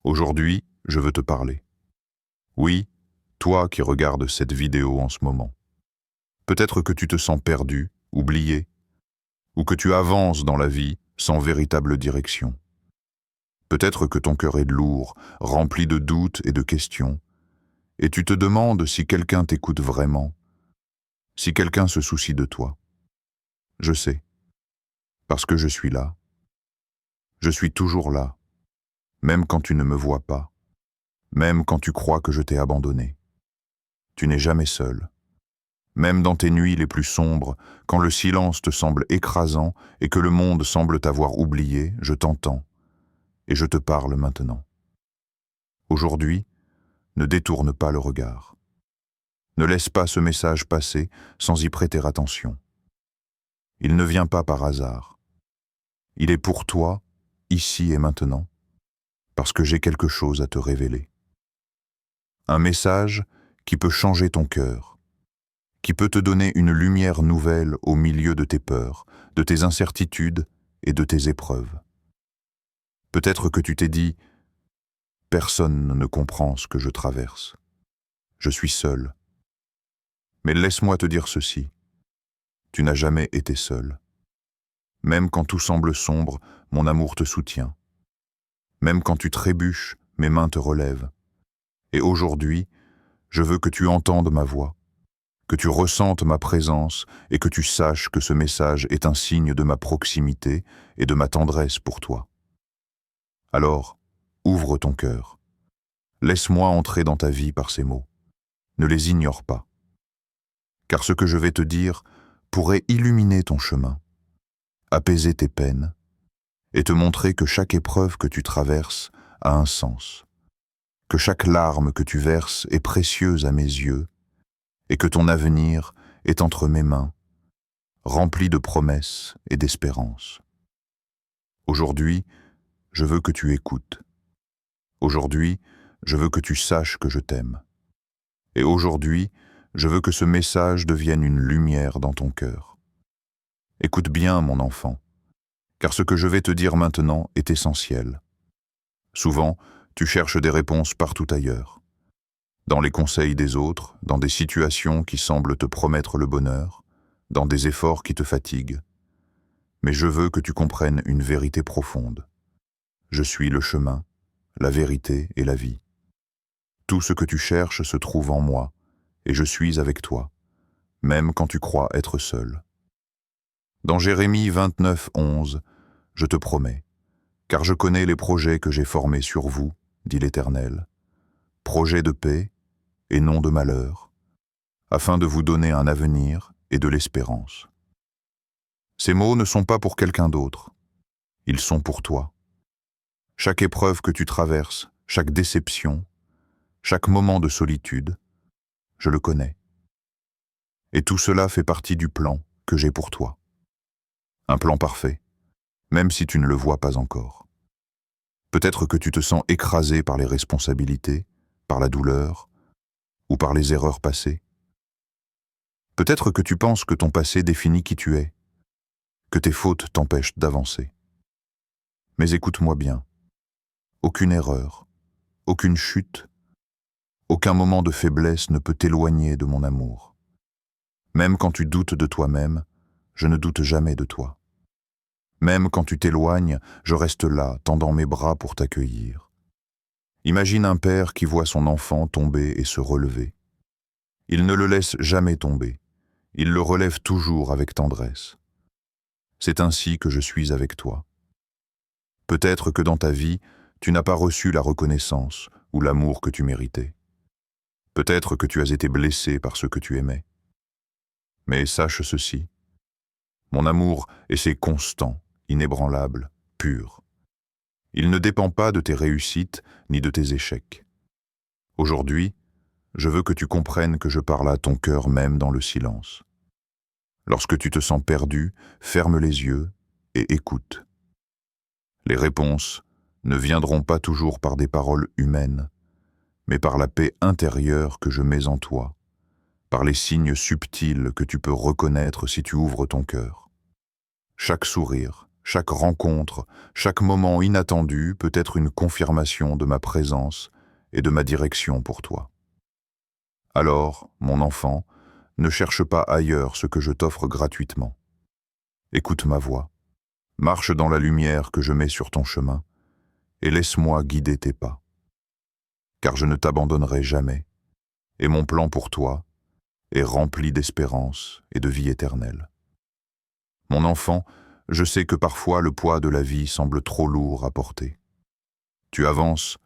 Aujourd'hui, je veux te parler. Oui, toi qui regardes cette vidéo en ce moment. Peut-être que tu te sens perdu, oublié, ou que tu avances dans la vie sans véritable direction. Peut-être que ton cœur est lourd, rempli de doutes et de questions, et tu te demandes si quelqu'un t'écoute vraiment, si quelqu'un se soucie de toi. Je sais, parce que je suis là. Je suis toujours là, même quand tu ne me vois pas, même quand tu crois que je t'ai abandonné. Tu n'es jamais seul. Même dans tes nuits les plus sombres, quand le silence te semble écrasant et que le monde semble t'avoir oublié, je t'entends et je te parle maintenant. Aujourd'hui, ne détourne pas le regard. Ne laisse pas ce message passer sans y prêter attention. Il ne vient pas par hasard. Il est pour toi, ici et maintenant, parce que j'ai quelque chose à te révéler. Un message qui peut changer ton cœur, qui peut te donner une lumière nouvelle au milieu de tes peurs, de tes incertitudes et de tes épreuves. Peut-être que tu t'es dit « Personne ne comprend ce que je traverse. Je suis seul. » Mais laisse-moi te dire ceci. Tu n'as jamais été seul. Même quand tout semble sombre, mon amour te soutient. Même quand tu trébuches, mes mains te relèvent. Et aujourd'hui, je veux que tu entendes ma voix, que tu ressentes ma présence et que tu saches que ce message est un signe de ma proximité et de ma tendresse pour toi. Alors, ouvre ton cœur. Laisse-moi entrer dans ta vie par ces mots. Ne les ignore pas. Car ce que je vais te dire pourrait illuminer ton chemin, apaiser tes peines et te montrer que chaque épreuve que tu traverses a un sens, que chaque larme que tu verses est précieuse à mes yeux et que ton avenir est entre mes mains, rempli de promesses et d'espérance. Aujourd'hui, je veux que tu écoutes. Aujourd'hui, je veux que tu saches que je t'aime. Et aujourd'hui, je veux que ce message devienne une lumière dans ton cœur. Écoute bien, mon enfant, car ce que je vais te dire maintenant est essentiel. Souvent, tu cherches des réponses partout ailleurs. Dans les conseils des autres, dans des situations qui semblent te promettre le bonheur, dans des efforts qui te fatiguent. Mais je veux que tu comprennes une vérité profonde. Je suis le chemin, la vérité et la vie. Tout ce que tu cherches se trouve en moi, et je suis avec toi, même quand tu crois être seul. Dans Jérémie 29, 11, je te promets, car je connais les projets que j'ai formés sur vous, dit l'Éternel, projets de paix et non de malheur, afin de vous donner un avenir et de l'espérance. Ces mots ne sont pas pour quelqu'un d'autre, ils sont pour toi. Chaque épreuve que tu traverses, chaque déception, chaque moment de solitude, je le connais. Et tout cela fait partie du plan que j'ai pour toi. Un plan parfait, même si tu ne le vois pas encore. Peut-être que tu te sens écrasé par les responsabilités, par la douleur, ou par les erreurs passées. Peut-être que tu penses que ton passé définit qui tu es, que tes fautes t'empêchent d'avancer. Mais écoute-moi bien. Aucune erreur, aucune chute, aucun moment de faiblesse ne peut t'éloigner de mon amour. Même quand tu doutes de toi-même, je ne doute jamais de toi. Même quand tu t'éloignes, je reste là, tendant mes bras pour t'accueillir. Imagine un père qui voit son enfant tomber et se relever. Il ne le laisse jamais tomber. Il le relève toujours avec tendresse. C'est ainsi que je suis avec toi. Peut-être que dans ta vie, tu n'as pas reçu la reconnaissance ou l'amour que tu méritais. Peut-être que tu as été blessé par ce que tu aimais. Mais sache ceci, mon amour est constant, inébranlable, pur. Il ne dépend pas de tes réussites ni de tes échecs. Aujourd'hui, je veux que tu comprennes que je parle à ton cœur même dans le silence. Lorsque tu te sens perdu, ferme les yeux et écoute. Les réponses ne viendront pas toujours par des paroles humaines, mais par la paix intérieure que je mets en toi, par les signes subtils que tu peux reconnaître si tu ouvres ton cœur. Chaque sourire, chaque rencontre, chaque moment inattendu peut être une confirmation de ma présence et de ma direction pour toi. Alors, mon enfant, ne cherche pas ailleurs ce que je t'offre gratuitement. Écoute ma voix, marche dans la lumière que je mets sur ton chemin, et laisse-moi guider tes pas. Car je ne t'abandonnerai jamais, et mon plan pour toi est rempli d'espérance et de vie éternelle. Mon enfant, je sais que parfois le poids de la vie semble trop lourd à porter. Tu avances,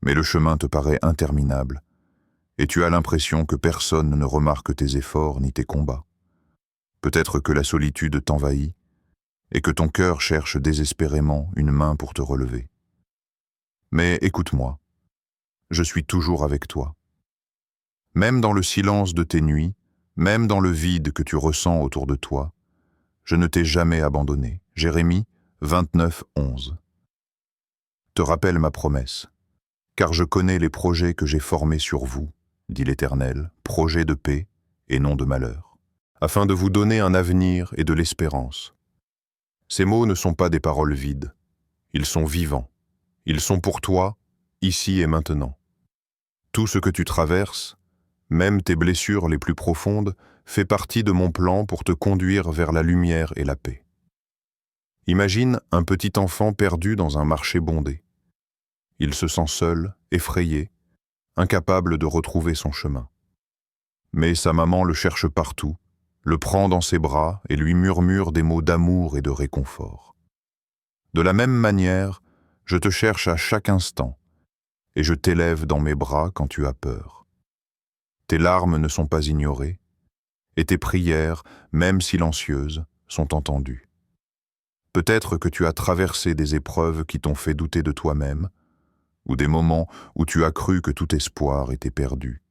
mais le chemin te paraît interminable, et tu as l'impression que personne ne remarque tes efforts ni tes combats. Peut-être que la solitude t'envahit, et que ton cœur cherche désespérément une main pour te relever. Mais écoute-moi, je suis toujours avec toi. Même dans le silence de tes nuits, même dans le vide que tu ressens autour de toi, je ne t'ai jamais abandonné. Jérémie 29, 11. Te rappelle ma promesse, car je connais les projets que j'ai formés sur vous, dit l'Éternel, projets de paix et non de malheur, afin de vous donner un avenir et de l'espérance. Ces mots ne sont pas des paroles vides, ils sont vivants, ils sont pour toi, ici et maintenant. Tout ce que tu traverses, même tes blessures les plus profondes, fait partie de mon plan pour te conduire vers la lumière et la paix. Imagine un petit enfant perdu dans un marché bondé. Il se sent seul, effrayé, incapable de retrouver son chemin. Mais sa maman le cherche partout, le prend dans ses bras et lui murmure des mots d'amour et de réconfort. De la même manière, je te cherche à chaque instant, et je t'élève dans mes bras quand tu as peur. Tes larmes ne sont pas ignorées, et tes prières, même silencieuses, sont entendues. Peut-être que tu as traversé des épreuves qui t'ont fait douter de toi-même, ou des moments où tu as cru que tout espoir était perdu.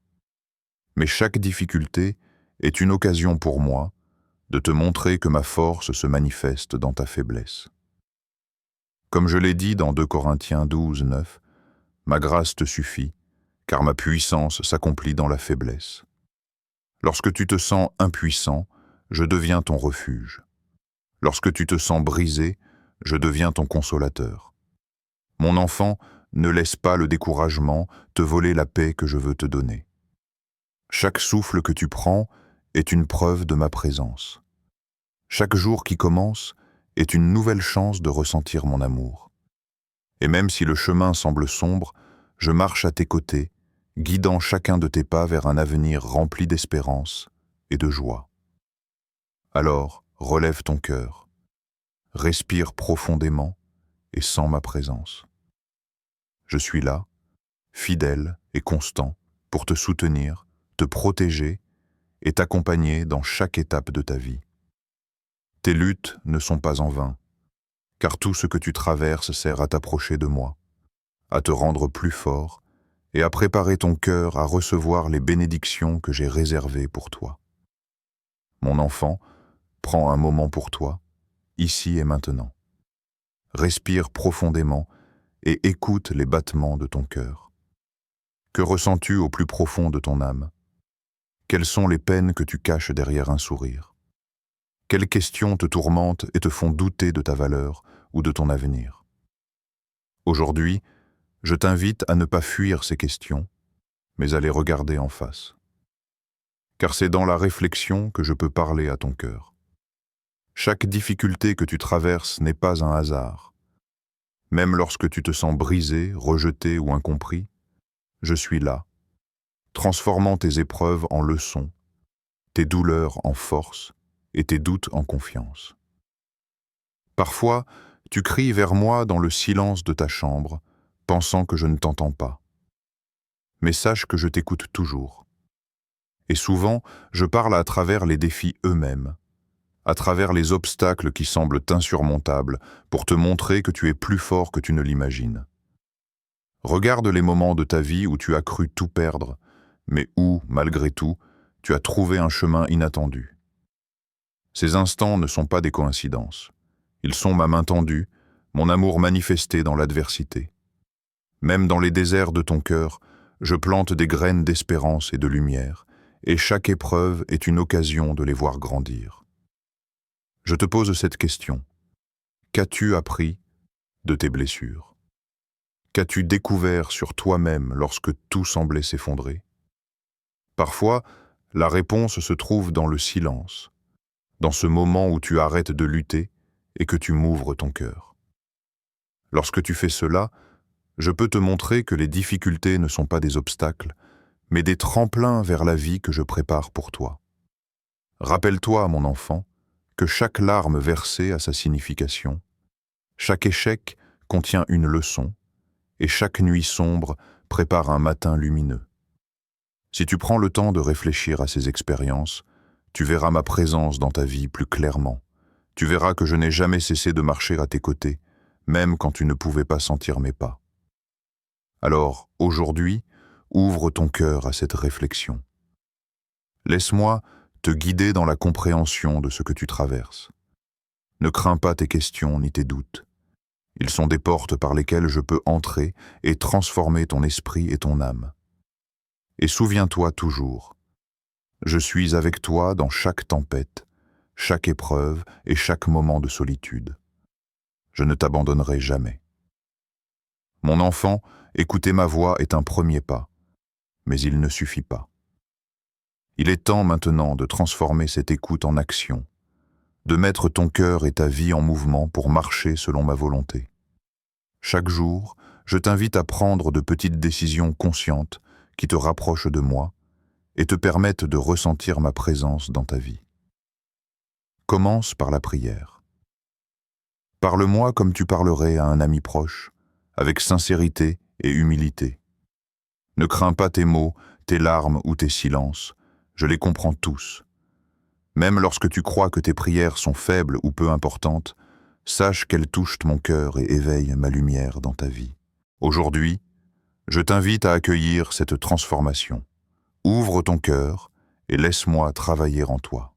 Mais chaque difficulté est une occasion pour moi de te montrer que ma force se manifeste dans ta faiblesse. Comme je l'ai dit dans 2 Corinthiens 12, 9, ma grâce te suffit, car ma puissance s'accomplit dans la faiblesse. Lorsque tu te sens impuissant, je deviens ton refuge. Lorsque tu te sens brisé, je deviens ton consolateur. Mon enfant, ne laisse pas le découragement te voler la paix que je veux te donner. Chaque souffle que tu prends est une preuve de ma présence. Chaque jour qui commence est une nouvelle chance de ressentir mon amour. Et même si le chemin semble sombre, je marche à tes côtés, guidant chacun de tes pas vers un avenir rempli d'espérance et de joie. Alors, relève ton cœur, respire profondément et sens ma présence. Je suis là, fidèle et constant, pour te soutenir, te protéger et t'accompagner dans chaque étape de ta vie. Tes luttes ne sont pas en vain, car tout ce que tu traverses sert à t'approcher de moi, à te rendre plus fort et à préparer ton cœur à recevoir les bénédictions que j'ai réservées pour toi. Mon enfant, prends un moment pour toi, ici et maintenant. Respire profondément et écoute les battements de ton cœur. Que ressens-tu au plus profond de ton âme? Quelles sont les peines que tu caches derrière un sourire? Quelles questions te tourmentent et te font douter de ta valeur ou de ton avenir? Aujourd'hui, je t'invite à ne pas fuir ces questions, mais à les regarder en face. Car c'est dans la réflexion que je peux parler à ton cœur. Chaque difficulté que tu traverses n'est pas un hasard. Même lorsque tu te sens brisé, rejeté ou incompris, je suis là, transformant tes épreuves en leçons, tes douleurs en force et tes doutes en confiance. Parfois, tu cries vers moi dans le silence de ta chambre, pensant que je ne t'entends pas. Mais sache que je t'écoute toujours. Et souvent, je parle à travers les défis eux-mêmes, à travers les obstacles qui semblent insurmontables, pour te montrer que tu es plus fort que tu ne l'imagines. Regarde les moments de ta vie où tu as cru tout perdre, mais où, malgré tout, tu as trouvé un chemin inattendu. Ces instants ne sont pas des coïncidences. Ils sont ma main tendue, mon amour manifesté dans l'adversité. Même dans les déserts de ton cœur, je plante des graines d'espérance et de lumière, et chaque épreuve est une occasion de les voir grandir. Je te pose cette question. Qu'as-tu appris de tes blessures? Qu'as-tu découvert sur toi-même lorsque tout semblait s'effondrer? Parfois, la réponse se trouve dans le silence, dans ce moment où tu arrêtes de lutter et que tu m'ouvres ton cœur. Lorsque tu fais cela, je peux te montrer que les difficultés ne sont pas des obstacles, mais des tremplins vers la vie que je prépare pour toi. Rappelle-toi, mon enfant, que chaque larme versée a sa signification, chaque échec contient une leçon, et chaque nuit sombre prépare un matin lumineux. Si tu prends le temps de réfléchir à ces expériences, tu verras ma présence dans ta vie plus clairement. Tu verras que je n'ai jamais cessé de marcher à tes côtés, même quand tu ne pouvais pas sentir mes pas. Alors, aujourd'hui, ouvre ton cœur à cette réflexion. Laisse-moi te guider dans la compréhension de ce que tu traverses. Ne crains pas tes questions ni tes doutes. Ils sont des portes par lesquelles je peux entrer et transformer ton esprit et ton âme. Et souviens-toi toujours, je suis avec toi dans chaque tempête, chaque épreuve et chaque moment de solitude. Je ne t'abandonnerai jamais. Mon enfant, écouter ma voix est un premier pas, mais il ne suffit pas. Il est temps maintenant de transformer cette écoute en action, de mettre ton cœur et ta vie en mouvement pour marcher selon ma volonté. Chaque jour, je t'invite à prendre de petites décisions conscientes qui te rapprochent de moi et te permettent de ressentir ma présence dans ta vie. Commence par la prière. Parle-moi comme tu parlerais à un ami proche, avec sincérité et humilité. Ne crains pas tes mots, tes larmes ou tes silences, je les comprends tous. Même lorsque tu crois que tes prières sont faibles ou peu importantes, sache qu'elles touchent mon cœur et éveillent ma lumière dans ta vie. Aujourd'hui, je t'invite à accueillir cette transformation. Ouvre ton cœur et laisse-moi travailler en toi.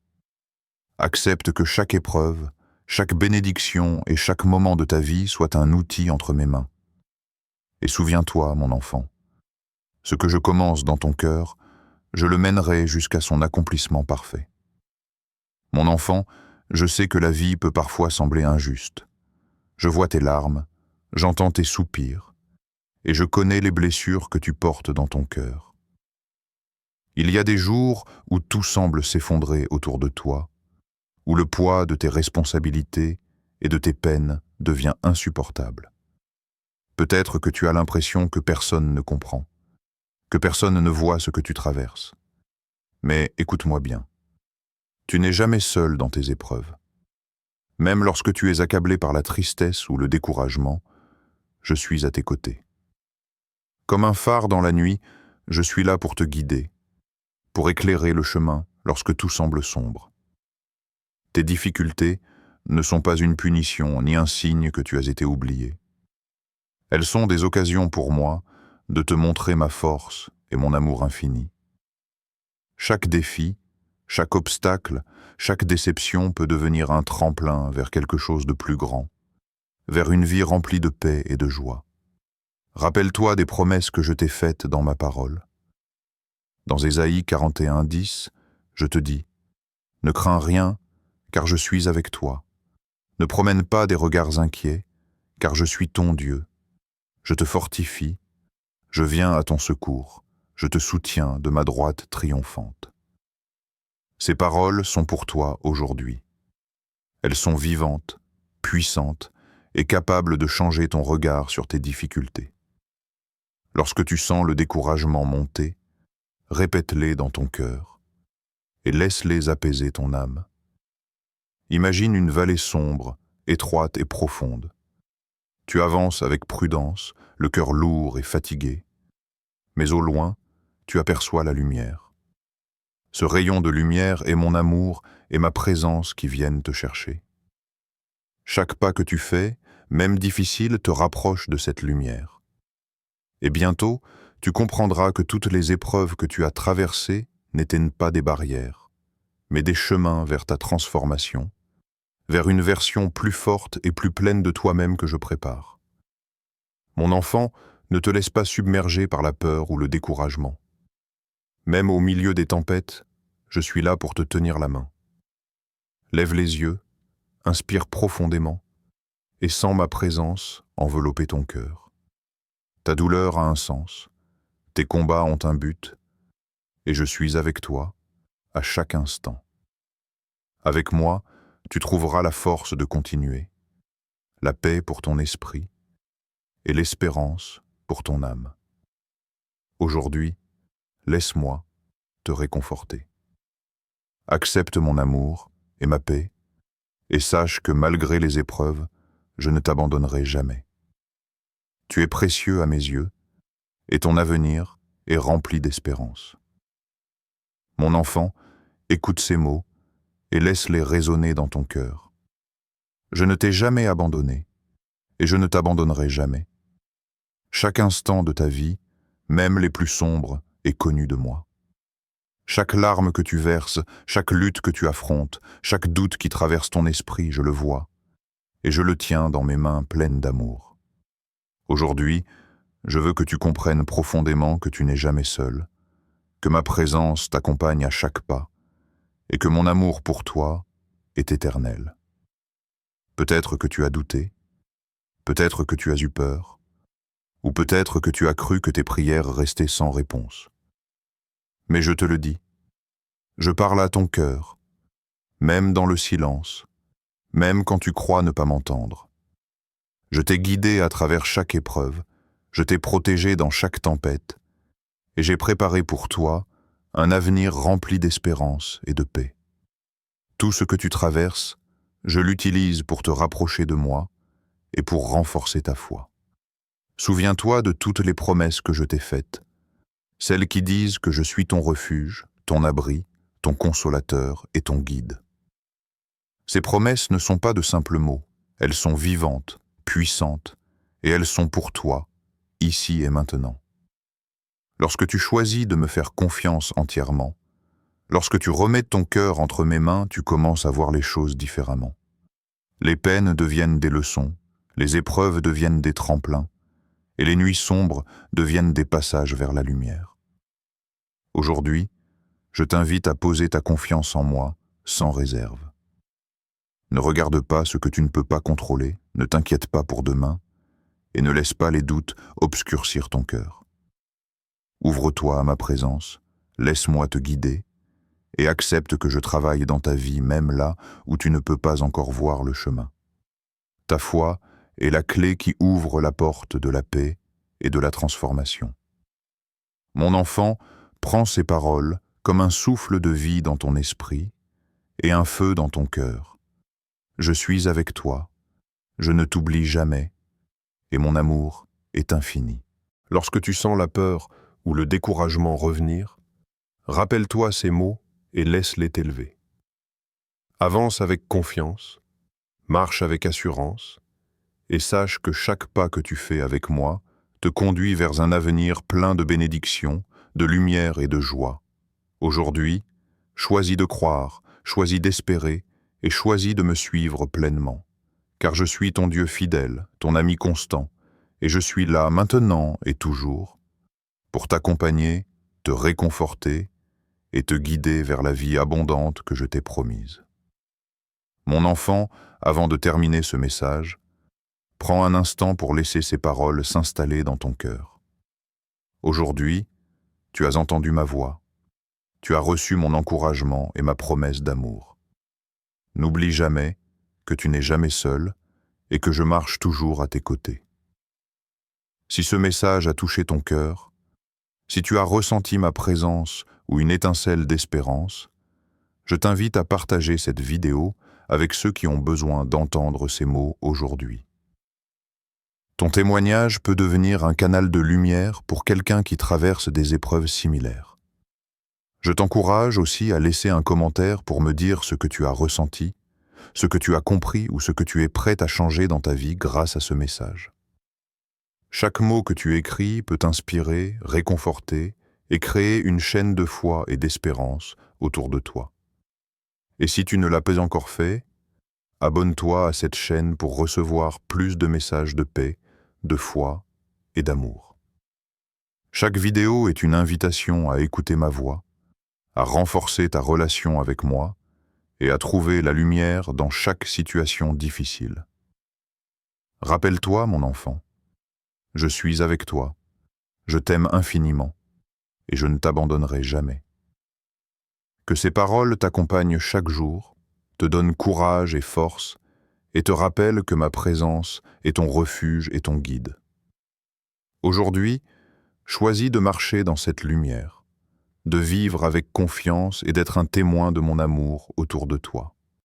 Accepte que chaque épreuve, chaque bénédiction et chaque moment de ta vie soit un outil entre mes mains. Et souviens-toi, mon enfant, ce que je commence dans ton cœur, je le mènerai jusqu'à son accomplissement parfait. Mon enfant, je sais que la vie peut parfois sembler injuste. Je vois tes larmes, j'entends tes soupirs, et je connais les blessures que tu portes dans ton cœur. Il y a des jours où tout semble s'effondrer autour de toi, où le poids de tes responsabilités et de tes peines devient insupportable. Peut-être que tu as l'impression que personne ne comprend, que personne ne voit ce que tu traverses. Mais écoute-moi bien, tu n'es jamais seul dans tes épreuves. Même lorsque tu es accablé par la tristesse ou le découragement, je suis à tes côtés. Comme un phare dans la nuit, je suis là pour te guider, pour éclairer le chemin lorsque tout semble sombre. Tes difficultés ne sont pas une punition ni un signe que tu as été oublié. Elles sont des occasions pour moi de te montrer ma force et mon amour infini. Chaque défi, chaque obstacle, chaque déception peut devenir un tremplin vers quelque chose de plus grand, vers une vie remplie de paix et de joie. Rappelle-toi des promesses que je t'ai faites dans ma parole. Dans Ésaïe 41:10, je te dis, « Ne crains rien, car je suis avec toi. Ne promène pas des regards inquiets, car je suis ton Dieu. Je te fortifie, je viens à ton secours, je te soutiens de ma droite triomphante. » Ces paroles sont pour toi aujourd'hui. Elles sont vivantes, puissantes et capables de changer ton regard sur tes difficultés. Lorsque tu sens le découragement monter, répète-les dans ton cœur et laisse-les apaiser ton âme. Imagine une vallée sombre, étroite et profonde. Tu avances avec prudence, le cœur lourd et fatigué, mais au loin, tu aperçois la lumière. Ce rayon de lumière est mon amour et ma présence qui viennent te chercher. Chaque pas que tu fais, même difficile, te rapproche de cette lumière. Et bientôt, tu comprendras que toutes les épreuves que tu as traversées n'étaient pas des barrières, mais des chemins vers ta transformation, vers une version plus forte et plus pleine de toi-même que je prépare. Mon enfant, ne te laisse pas submerger par la peur ou le découragement. Même au milieu des tempêtes, je suis là pour te tenir la main. Lève les yeux, inspire profondément, et sens ma présence envelopper ton cœur. Ta douleur a un sens, tes combats ont un but, et je suis avec toi à chaque instant. Avec moi, tu trouveras la force de continuer, la paix pour ton esprit et l'espérance pour ton âme. Aujourd'hui, laisse-moi te réconforter. Accepte mon amour et ma paix, et sache que malgré les épreuves, je ne t'abandonnerai jamais. Tu es précieux à mes yeux, et ton avenir est rempli d'espérance. Mon enfant, écoute ces mots et laisse-les résonner dans ton cœur. Je ne t'ai jamais abandonné, et je ne t'abandonnerai jamais. Chaque instant de ta vie, même les plus sombres, est connu de moi. Chaque larme que tu verses, chaque lutte que tu affrontes, chaque doute qui traverse ton esprit, je le vois, et je le tiens dans mes mains pleines d'amour. Aujourd'hui, je veux que tu comprennes profondément que tu n'es jamais seul, que ma présence t'accompagne à chaque pas, et que mon amour pour toi est éternel. Peut-être que tu as douté, peut-être que tu as eu peur, ou peut-être que tu as cru que tes prières restaient sans réponse. Mais je te le dis, je parle à ton cœur, même dans le silence, même quand tu crois ne pas m'entendre. Je t'ai guidé à travers chaque épreuve, je t'ai protégé dans chaque tempête, et j'ai préparé pour toi un avenir rempli d'espérance et de paix. Tout ce que tu traverses, je l'utilise pour te rapprocher de moi et pour renforcer ta foi. Souviens-toi de toutes les promesses que je t'ai faites, celles qui disent que je suis ton refuge, ton abri, ton consolateur et ton guide. Ces promesses ne sont pas de simples mots, elles sont vivantes, puissantes, et elles sont pour toi, ici et maintenant. Lorsque tu choisis de me faire confiance entièrement, lorsque tu remets ton cœur entre mes mains, tu commences à voir les choses différemment. Les peines deviennent des leçons, les épreuves deviennent des tremplins, et les nuits sombres deviennent des passages vers la lumière. Aujourd'hui, je t'invite à poser ta confiance en moi sans réserve. Ne regarde pas ce que tu ne peux pas contrôler, ne t'inquiète pas pour demain, et ne laisse pas les doutes obscurcir ton cœur. Ouvre-toi à ma présence, laisse-moi te guider, et accepte que je travaille dans ta vie même là où tu ne peux pas encore voir le chemin. Ta foi est la clé qui ouvre la porte de la paix et de la transformation. Mon enfant, prends ces paroles comme un souffle de vie dans ton esprit et un feu dans ton cœur. Je suis avec toi, je ne t'oublie jamais, et mon amour est infini. Lorsque tu sens la peur ou le découragement revenir, rappelle-toi ces mots et laisse-les t'élever. Avance avec confiance, marche avec assurance, et sache que chaque pas que tu fais avec moi te conduit vers un avenir plein de bénédictions, de lumière et de joie. Aujourd'hui, choisis de croire, choisis d'espérer et choisis de me suivre pleinement, car je suis ton Dieu fidèle, ton ami constant, et je suis là maintenant et toujours pour t'accompagner, te réconforter et te guider vers la vie abondante que je t'ai promise. Mon enfant, avant de terminer ce message, prends un instant pour laisser ces paroles s'installer dans ton cœur. Aujourd'hui, tu as entendu ma voix, tu as reçu mon encouragement et ma promesse d'amour. N'oublie jamais que tu n'es jamais seul et que je marche toujours à tes côtés. Si ce message a touché ton cœur, si tu as ressenti ma présence ou une étincelle d'espérance, je t'invite à partager cette vidéo avec ceux qui ont besoin d'entendre ces mots aujourd'hui. Ton témoignage peut devenir un canal de lumière pour quelqu'un qui traverse des épreuves similaires. Je t'encourage aussi à laisser un commentaire pour me dire ce que tu as ressenti, ce que tu as compris ou ce que tu es prêt à changer dans ta vie grâce à ce message. Chaque mot que tu écris peut inspirer, réconforter et créer une chaîne de foi et d'espérance autour de toi. Et si tu ne l'as pas encore fait, abonne-toi à cette chaîne pour recevoir plus de messages de paix, de foi et d'amour. Chaque vidéo est une invitation à écouter ma voix, à renforcer ta relation avec moi et à trouver la lumière dans chaque situation difficile. Rappelle-toi, mon enfant, je suis avec toi, je t'aime infiniment, et je ne t'abandonnerai jamais. Que ces paroles t'accompagnent chaque jour, te donnent courage et force, et te rappellent que ma présence est ton refuge et ton guide. Aujourd'hui, choisis de marcher dans cette lumière, de vivre avec confiance et d'être un témoin de mon amour autour de toi.